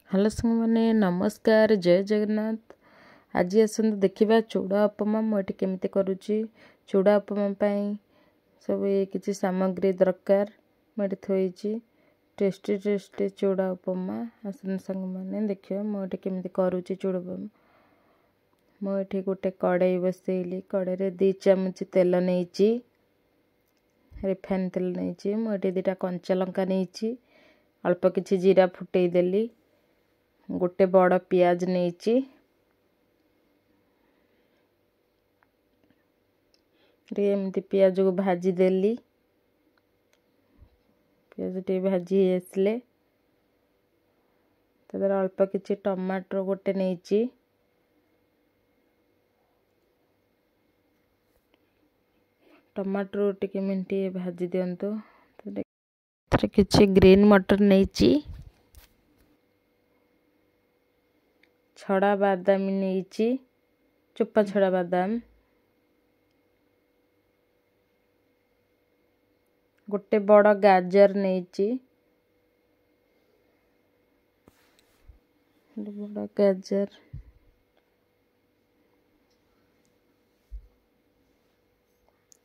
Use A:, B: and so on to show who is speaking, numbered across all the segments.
A: Hello संग मैंने नमस्कार जय जगन्नाथ। आज आसतु देखा चूड़ा उपमा मुझे केमी करुच्ची। चूड़ा उपमा सब ये किसी सामग्री दरकार मुझे थोड़ी टेस्टी टेस्टी चूड़ा उपमा। आसतु संग मैंने देखिए मुझे केमी करुच्ची चूड़ा उपमा। मुझे गोटे कड़ाई बसैली, कड़ाई 2 चामच तेल नहीं, रिफाइन तेल नहीं। मुझे 2टा कंचा लंका नहीं, अल्प किसी जीरा फुटेदेली, गोटे बड़ पियाज नहीं, एमती पियाज को भाजीदेली। पियाज टे भाजी आसले अल्प किसी टमाटर गोटे नहीं, टमाटर टे मिनट भाजी दिंतु। किसी ग्रीन मटर नहीं, छड़ा बादाम नहीं, चोपा छड़ा बादाम, गोटे बड़ गाजर नहीं, बड़ गाजर,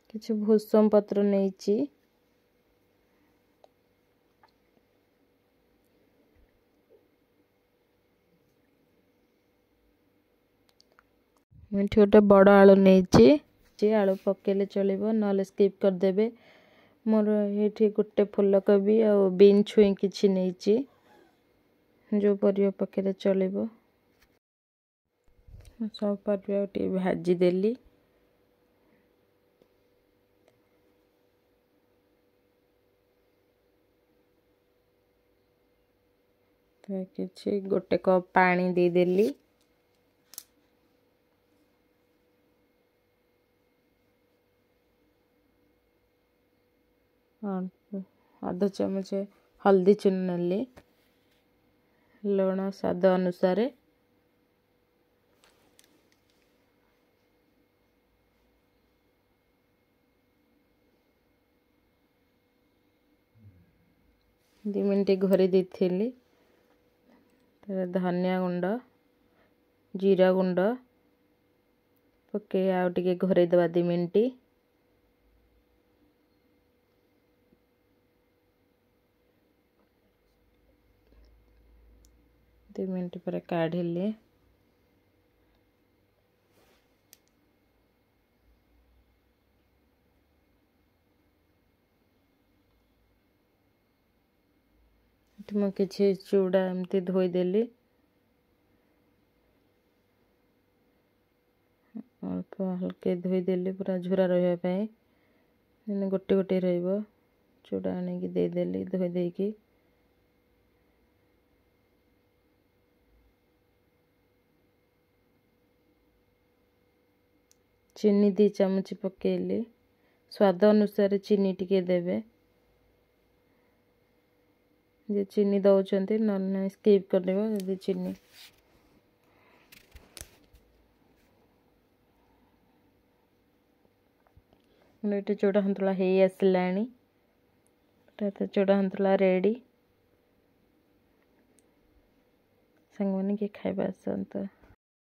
A: किसी भूसम पत्र नहीं, मुझे गोटे बड़ आलू नहीं, आलू पकेले चलो ना स्किप करदे। मोर ये गोटे फूलकोबी आ बीन छुई किसी नहीं, जो परिया पकेले चलो। सब परिया टे भाजीदेली, किसी गोटे कप पानी देदेली, आधा चामच हल्दी चून नेली, लुण स्वाद अनुसार, दो मिनट घोरी देली। धनिया गुंड, जीरा गुंड पके आउटे घोरे दवा 2 मिनट। 2 मिनट पर काढ़िले किसी चूड़ा एमती धोईदेली, अल्प हल्के धोईदेली पूरा झुरा रही गोटे गोटे चूड़ा आनिकी देदेली धोई देकी। चीनी 2 चामच पकेली, स्वाद अनुसार चीनी टिके देवे। जे चीनी दौरान ना स्किप कर चीनी। ये चूड़ा सन्तुला हो आसला, चूड़ा सन्तुला रेडी। सांग मैंने कि खाइबा आसंतु।